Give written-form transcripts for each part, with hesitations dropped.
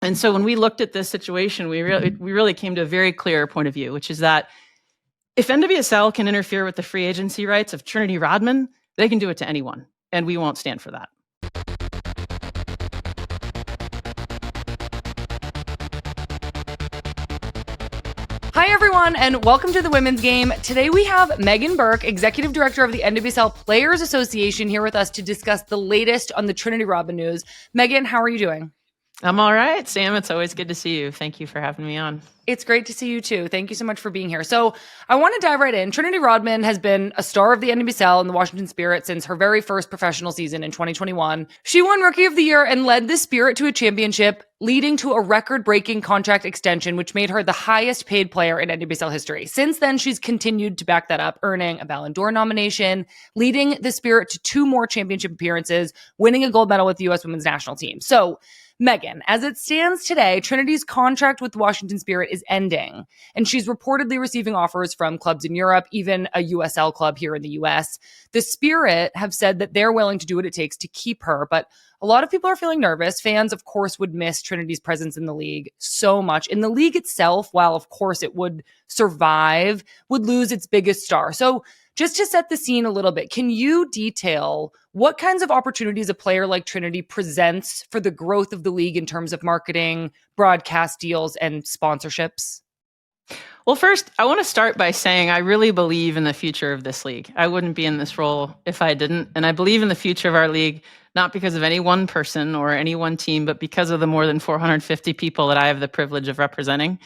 And so when we looked at this situation, we really came to a very clear point of view, which is that if NWSL can interfere with the free agency rights of Trinity Rodman, they can do it to anyone, and we won't stand for that. Hi, everyone, and welcome to the Women's Game. Today we have Meghann Burke, Executive Director of the NWSL Players Association, here with us to discuss the latest on the Trinity Rodman news. Meghann, how are you doing? I'm all right, Sam. It's always good to see you. Thank you for having me on. It's great to see you too. Thank you so much for being here. So I want to dive right in. Trinity Rodman has been a star of the NWSL and the Washington Spirit since her very first professional season in 2021. She won Rookie of the Year and led the Spirit to a championship, leading to a record-breaking contract extension, which made her the highest paid player in NWSL history. Since then, she's continued to back that up, earning a Ballon d'Or nomination, leading the Spirit to 2 more championship appearances, winning a gold medal with the U.S. women's national team. So Meghann, as it stands today, Trinity's contract with the Washington Spirit is ending, and she's reportedly receiving offers from clubs in Europe, even a USL club here in the US. The Spirit have said that they're willing to do what it takes to keep her, but a lot of people are feeling nervous. Fans, of course, would miss Trinity's presence in the league so much. In the league itself, while of course it would survive, would lose its biggest star. So just to set the scene a little bit, can you detail what kinds of opportunities a player like Trinity presents for the growth of the league in terms of marketing, broadcast deals, and sponsorships? Well, first, I want to start by saying I really believe in the future of this league. I wouldn't be in this role if I didn't. And I believe in the future of our league, not because of any one person or any one team, but because of the more than 450 people that I have the privilege of representing.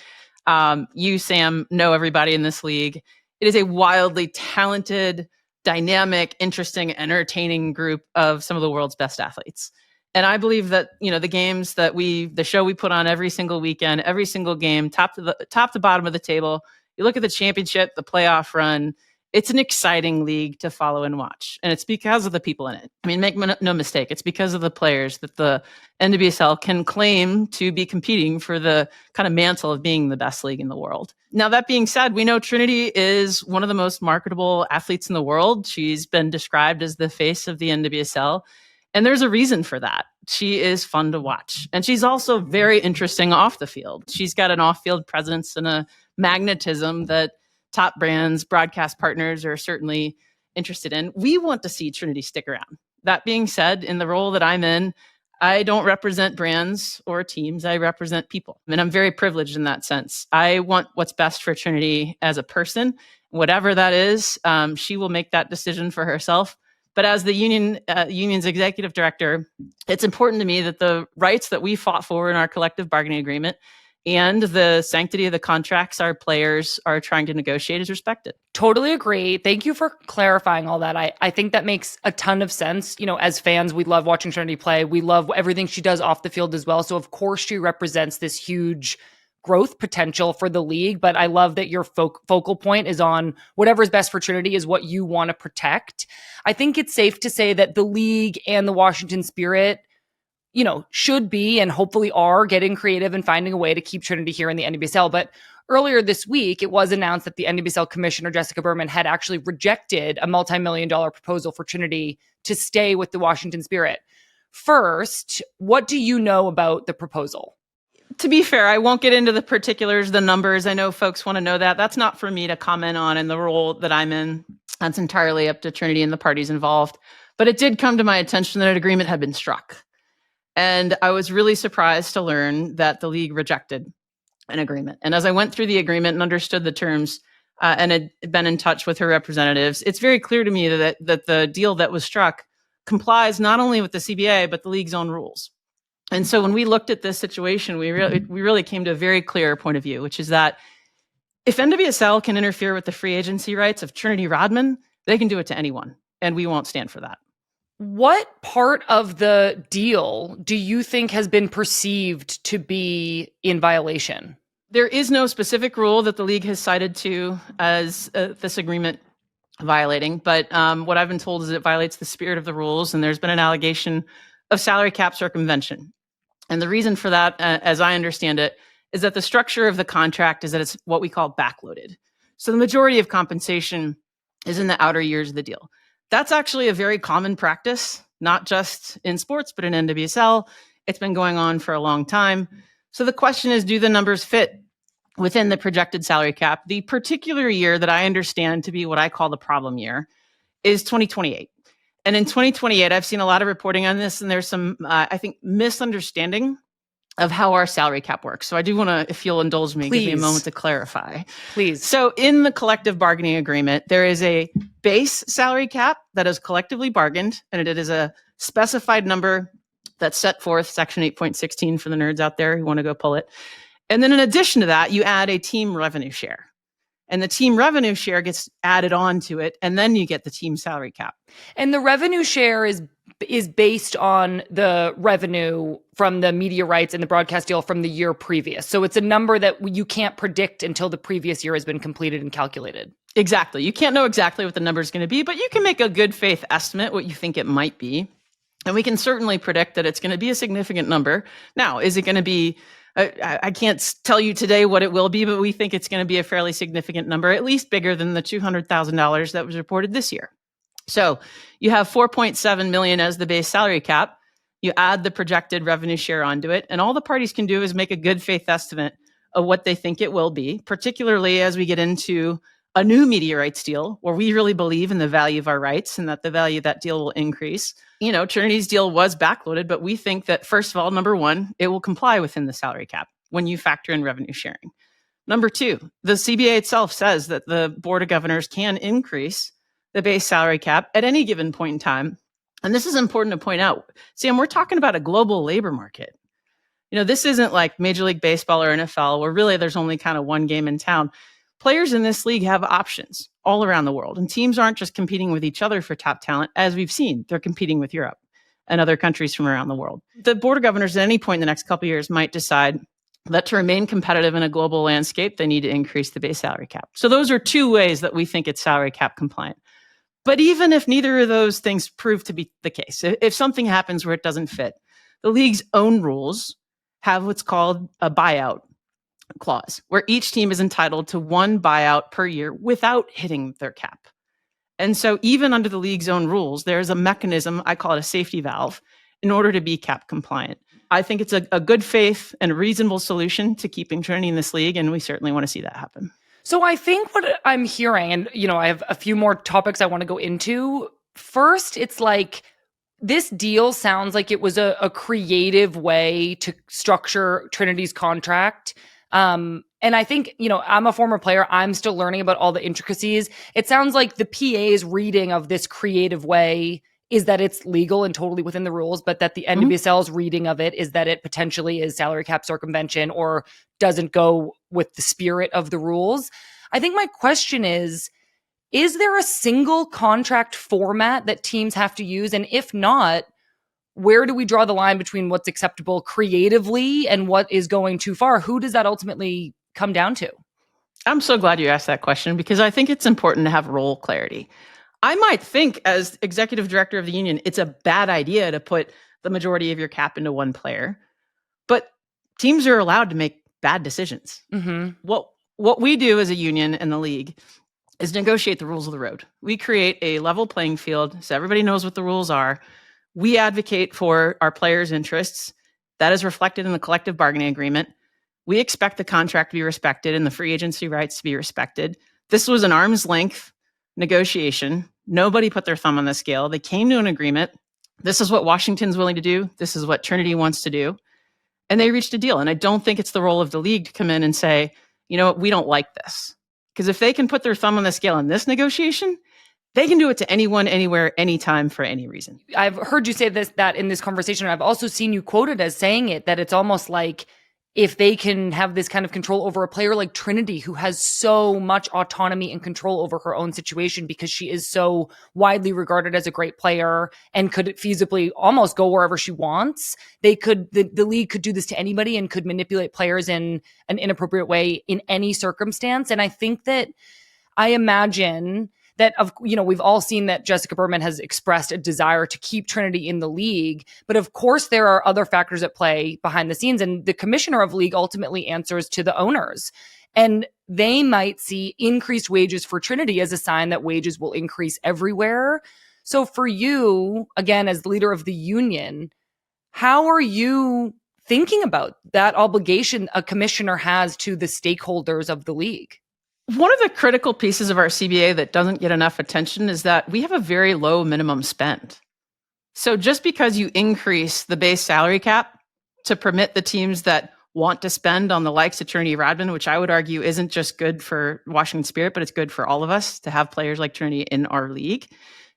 You, Sam, know everybody in this league. It is a wildly talented, dynamic, interesting, entertaining group of some of the world's best athletes. And I believe that, the show we put on every single weekend, every single game, top to bottom of the table, you look at the championship, the playoff run, it's an exciting league to follow and watch. And it's because of the people in it. I mean, make no mistake, it's because of the players that the NWSL can claim to be competing for the kind of mantle of being the best league in the world. Now, that being said, we know Trinity is one of the most marketable athletes in the world. She's been described as the face of the NWSL. And there's a reason for that. She is fun to watch. And she's also very interesting off the field. She's got an off-field presence and a magnetism that top brands, broadcast partners are certainly interested in. We want to see Trinity stick around. That being said, in the role that I'm in, I don't represent brands or teams. I represent people. And I'm very privileged in that sense. I want what's best for Trinity as a person. Whatever that is, she will make that decision for herself. But as the union's executive director, it's important to me that the rights that we fought for in our collective bargaining agreement and the sanctity of the contracts our players are trying to negotiate is respected. Totally agree. Thank you for clarifying all that. I think that makes a ton of sense. You know, as fans, we love watching Trinity play. We love everything she does off the field as well. So of course she represents this huge growth potential for the league, but I love that your focal point is on whatever's best for Trinity is what you want to protect. I think it's safe to say that the league and the Washington Spirit, should be and hopefully are getting creative and finding a way to keep Trinity here in the NWSL. But earlier this week, it was announced that the NWSL Commissioner, Jessica Berman, had actually rejected a multi-million-dollar proposal for Trinity to stay with the Washington Spirit. First, what do you know about the proposal? To be fair, I won't get into the particulars, the numbers. I know folks want to know that. That's not for me to comment on in the role that I'm in. That's entirely up to Trinity and the parties involved. But it did come to my attention that an agreement had been struck. And I was really surprised to learn that the league rejected an agreement. And as I went through the agreement and understood the terms and had been in touch with her representatives, it's very clear to me that the deal that was struck complies not only with the CBA, but the league's own rules. And so when we looked at this situation, we really came to a very clear point of view, which is that if NWSL can interfere with the free agency rights of Trinity Rodman, they can do it to anyone, and we won't stand for that. What part of the deal do you think has been perceived to be in violation? There is no specific rule that the league has cited to as this agreement violating, but what I've been told is it violates the spirit of the rules, and there's been an allegation of salary cap circumvention. And the reason for that, as I understand it, is that the structure of the contract is that it's what we call backloaded. So the majority of compensation is in the outer years of the deal. That's actually a very common practice, not just in sports, but in NWSL. It's been going on for a long time. So the question is, do the numbers fit within the projected salary cap? The particular year that I understand to be what I call the problem year is 2028. And in 2028, I've seen a lot of reporting on this, and there's some, I think, misunderstanding of how our salary cap works. So I do want to, if you'll indulge me, give me a moment to clarify. Please. So in the collective bargaining agreement, there is a base salary cap that is collectively bargained, and it is a specified number that's set forth, Section 8.16 for the nerds out there who want to go pull it. And then in addition to that, you add a team revenue share. And the team revenue share gets added on to it, and then you get the team salary cap. And the revenue share is based on the revenue from the media rights and the broadcast deal from the year previous. So it's a number that you can't predict until the previous year has been completed and calculated. Exactly. You can't know exactly what the number is going to be, but you can make a good faith estimate what you think it might be. And we can certainly predict that it's going to be a significant number. Now, is it going to be I can't tell you today what it will be, but we think it's going to be a fairly significant number, at least bigger than the $200,000 that was reported this year. So you have $4.7 million as the base salary cap. You add the projected revenue share onto it, and all the parties can do is make a good faith estimate of what they think it will be, particularly as we get into a new media rights deal where we really believe in the value of our rights and that the value of that deal will increase. You know, Trinity's deal was backloaded, but we think that, first of all, number one, it will comply within the salary cap when you factor in revenue sharing. Number two, the CBA itself says that the Board of Governors can increase the base salary cap at any given point in time. And this is important to point out. Sam, we're talking about a global labor market. You know, this isn't like Major League Baseball or NFL where really there's only kind of one game in town. Players in this league have options all around the world, and teams aren't just competing with each other for top talent. As we've seen, they're competing with Europe and other countries from around the world. The Board of Governors at any point in the next couple of years might decide that to remain competitive in a global landscape, they need to increase the base salary cap. So those are two ways that we think it's salary cap compliant. But even if neither of those things prove to be the case, if something happens where it doesn't fit, the league's own rules have what's called a buyout clause, where each team is entitled to one buyout per year without hitting their cap. And so even under the league's own rules, there's a mechanism, I call it a safety valve, in order to be cap compliant. I think it's a good faith and reasonable solution to keeping Trinity in this league, and we certainly want to see that happen. So I think what I'm hearing, and you know, I have a few more topics I want to go into. First, it's like this deal sounds like it was a creative way to structure Trinity's contract. And I think, you know, I'm a former player. I'm still learning about all the intricacies. It sounds like the PA's reading of this creative way is that it's legal and totally within the rules, but that the NWSL's reading of it is that it potentially is salary cap circumvention or doesn't go with the spirit of the rules. I think my question is there a single contract format that teams have to use? And if not, where do we draw the line between what's acceptable creatively and what is going too far? Who does that ultimately come down to? I'm so glad you asked that question because I think it's important to have role clarity. I might think as executive director of the union, it's a bad idea to put the majority of your cap into one player, but teams are allowed to make bad decisions. Mm-hmm. What we do as a union and the league is negotiate the rules of the road. We create a level playing field so everybody knows what the rules are. We advocate for our players' interests. That is reflected in the collective bargaining agreement. We expect the contract to be respected and the free agency rights to be respected. This was an arm's length negotiation. Nobody put their thumb on the scale. They came to an agreement. This is what Washington's willing to do. This is what Trinity wants to do. And they reached a deal. And I don't think it's the role of the league to come in and say, you know what, we don't like this. Because if they can put their thumb on the scale in this negotiation, they can do it to anyone, anywhere, anytime, for any reason. I've heard you say that in this conversation. I've also seen you quoted as saying it, that it's almost like if they can have this kind of control over a player like Trinity, who has so much autonomy and control over her own situation because she is so widely regarded as a great player and could feasibly almost go wherever she wants, the league could do this to anybody and could manipulate players in an inappropriate way in any circumstance. And I think that I imagine that, we've all seen that Jessica Berman has expressed a desire to keep Trinity in the league. But of course, there are other factors at play behind the scenes. And the commissioner of league ultimately answers to the owners. And they might see increased wages for Trinity as a sign that wages will increase everywhere. So for you, again, as leader of the union, how are you thinking about that obligation a commissioner has to the stakeholders of the league? One of the critical pieces of our CBA that doesn't get enough attention is that we have a very low minimum spend. So just because you increase the base salary cap to permit the teams that want to spend on the likes of Trinity Rodman, which I would argue isn't just good for Washington Spirit, but it's good for all of us to have players like Trinity in our league.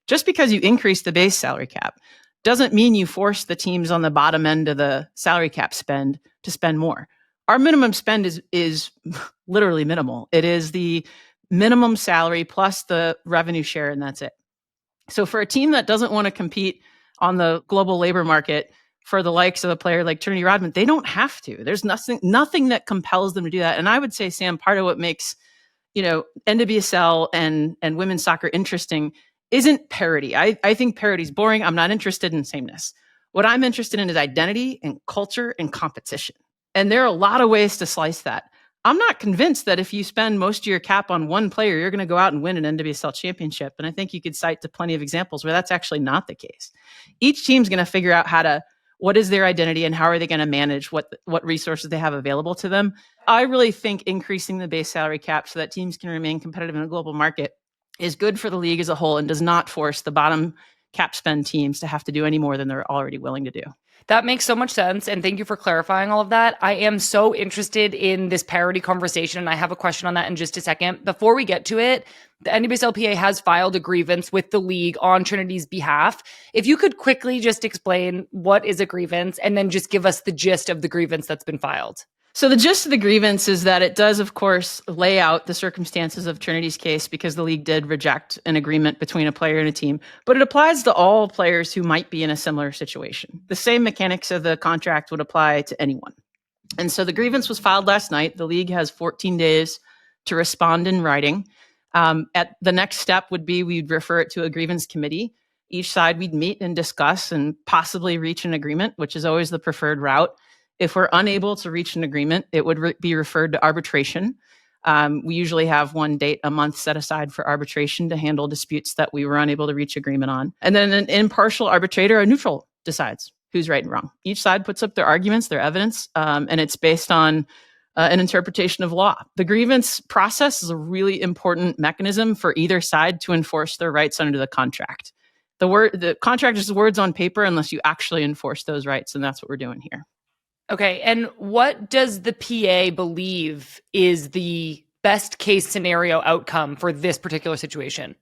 Just because you increase the base salary cap doesn't mean you force the teams on the bottom end of the salary cap spend to spend more. Our minimum spend is literally minimal. It is the minimum salary plus the revenue share, and that's it. So for a team that doesn't want to compete on the global labor market for the likes of a player like Trinity Rodman, they don't have to. There's nothing that compels them to do that. And I would say, Sam, part of what makes, NWSL and women's soccer interesting isn't parity. I think parity is boring. I'm not interested in sameness. What I'm interested in is identity and culture and competition. And there are a lot of ways to slice that. I'm not convinced that if you spend most of your cap on one player, you're going to go out and win an NWSL championship. And I think you could cite to plenty of examples where that's actually not the case. Each team's going to figure out what is their identity and how are they going to manage what resources they have available to them. I really think increasing the base salary cap so that teams can remain competitive in a global market is good for the league as a whole and does not force the bottom cap spend teams to have to do any more than they're already willing to do. That makes so much sense. And thank you for clarifying all of that. I am so interested in this parity conversation. And I have a question on that in just a second. Before we get to it, the NWSLPA has filed a grievance with the league on Trinity's behalf. If you could quickly just explain what is a grievance and then just give us the gist of the grievance that's been filed. So the gist of the grievance is that it does, of course, lay out the circumstances of Trinity's case because the league did reject an agreement between a player and a team, but it applies to all players who might be in a similar situation. The same mechanics of the contract would apply to anyone. And so the grievance was filed last night. The league has 14 days to respond in writing. At the next step would be we'd refer it to a grievance committee. Each side we'd meet and discuss and possibly reach an agreement, which is always the preferred route. If we're unable to reach an agreement, it would be referred to arbitration. We usually have one date a month set aside for arbitration to handle disputes that we were unable to reach agreement on. And then an impartial arbitrator, a neutral, decides who's right and wrong. Each side puts up their arguments, their evidence, and it's based on an interpretation of law. The grievance process is a really important mechanism for either side to enforce their rights under the contract. The contract is words on paper unless you actually enforce those rights, and that's what we're doing here. Okay, and what does the PA believe is the best case scenario outcome for this particular situation?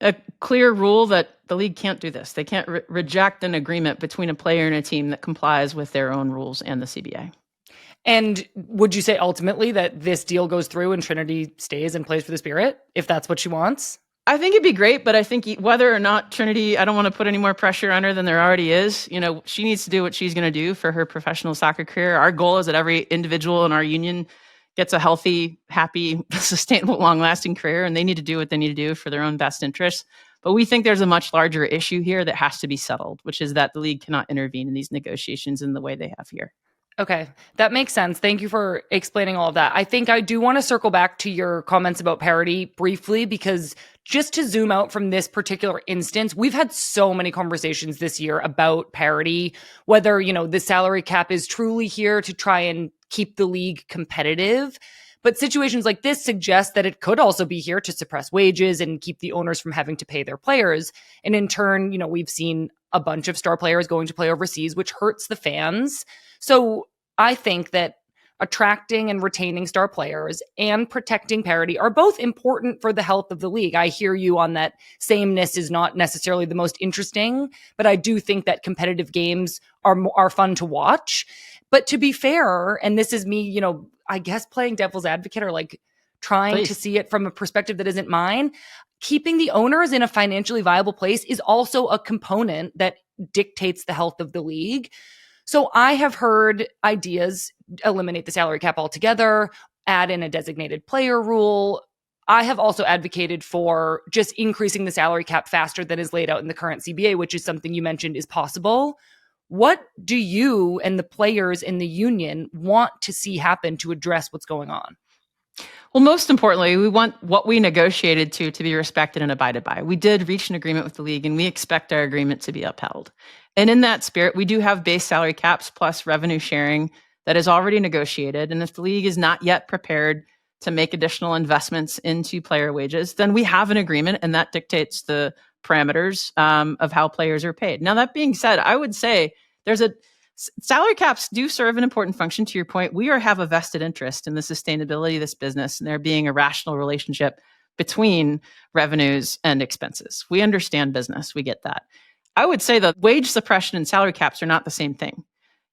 A clear rule that the league can't do this. They can't reject an agreement between a player and a team that complies with their own rules and the CBA. And would you say ultimately that this deal goes through and Trinity stays and plays for the Spirit, if that's what she wants? I think it'd be great, but I think whether or not Trinity, I don't want to put any more pressure on her than there already is. She needs to do what she's going to do for her professional soccer career. Our goal is that every individual in our union gets a healthy, happy, sustainable, long-lasting career, and they need to do what they need to do for their own best interests. But we think there's a much larger issue here that has to be settled, which is that the league cannot intervene in these negotiations in the way they have here. Okay, that makes sense. Thank you for explaining all of that. I think I do want to circle back to your comments about parity briefly, because just to zoom out from this particular instance, we've had so many conversations this year about parity, whether, the salary cap is truly here to try and keep the league competitive. But situations like this suggest that it could also be here to suppress wages and keep the owners from having to pay their players. And in turn, we've seen a bunch of star players going to play overseas, which hurts the fans. So I think that attracting and retaining star players and protecting parity are both important for the health of the league. I hear you on that. Sameness is not necessarily the most interesting, but I do think that competitive games are fun to watch. But to be fair, and this is me, I guess playing devil's advocate or trying to see it from a perspective that isn't mine, keeping the owners in a financially viable place is also a component that dictates the health of the league. So I have heard ideas, eliminate the salary cap altogether, add in a designated player rule. I have also advocated for just increasing the salary cap faster than is laid out in the current CBA, which is something you mentioned is possible. What do you and the players in the union want to see happen to address what's going on? Well, most importantly, we want what we negotiated to be respected and abided by. We did reach an agreement with the league, and we expect our agreement to be upheld. And in that spirit, we do have base salary caps plus revenue sharing that is already negotiated. And if the league is not yet prepared to make additional investments into player wages, then we have an agreement, and that dictates the parameters of how players are paid. Now, that being said, I would say salary caps do serve an important function. To your point, we have a vested interest in the sustainability of this business and there being a rational relationship between revenues and expenses. We understand business. We get that. I would say that wage suppression and salary caps are not the same thing.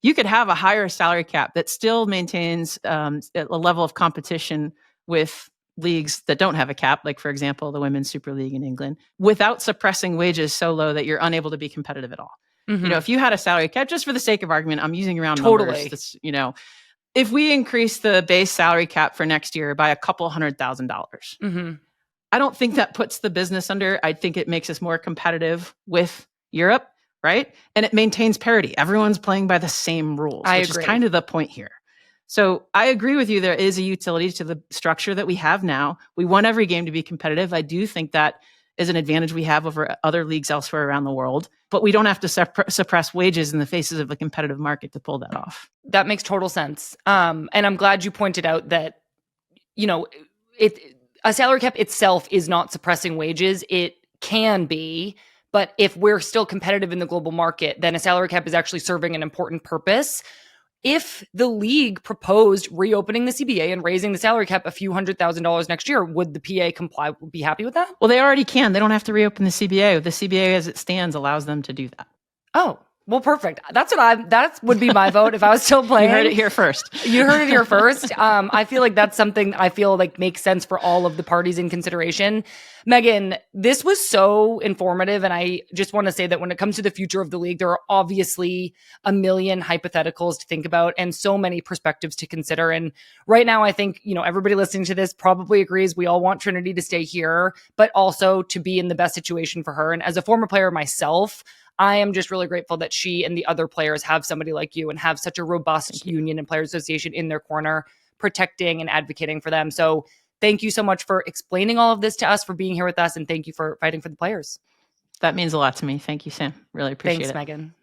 You could have a higher salary cap that still maintains a level of competition with leagues that don't have a cap, like, for example, the Women's Super League in England, without suppressing wages so low that you're unable to be competitive at all. Mm-hmm. If you had a salary cap, just for the sake of argument, I'm using round numbers. That's, if we increase the base salary cap for next year by $200,000, mm-hmm. I don't think that puts the business under. I think it makes us more competitive with Europe, right? And it maintains parity. Everyone's playing by the same rules, which is kind of the point here. So I agree with you. There is a utility to the structure that we have now. We want every game to be competitive. I do think that is an advantage we have over other leagues elsewhere around the world, but we don't have to suppress wages in the faces of the competitive market to pull that off. That makes total sense. And I'm glad you pointed out that, a salary cap itself is not suppressing wages. It can be, but if we're still competitive in the global market, then a salary cap is actually serving an important purpose. If the league proposed reopening the CBA and raising the salary cap a few $100,000 next year, would the PA comply, be happy with that? Well, they already can. They don't have to reopen the CBA. The CBA as it stands allows them to do that. Oh, well, perfect. That would be my vote if I was still playing. You heard it here first. You heard it here first. I feel like that's something I feel like makes sense for all of the parties in consideration. Meghann, this was so informative. And I just want to say that when it comes to the future of the league, there are obviously a million hypotheticals to think about and so many perspectives to consider. And right now, I think, everybody listening to this probably agrees we all want Trinity to stay here, but also to be in the best situation for her. And as a former player myself, I am just really grateful that she and the other players have somebody like you and have such a robust union and player association in their corner, protecting and advocating for them. So thank you so much for explaining all of this to us, for being here with us, and thank you for fighting for the players. That means a lot to me. Thank you, Sam. Really appreciate it. Thanks, Meghann.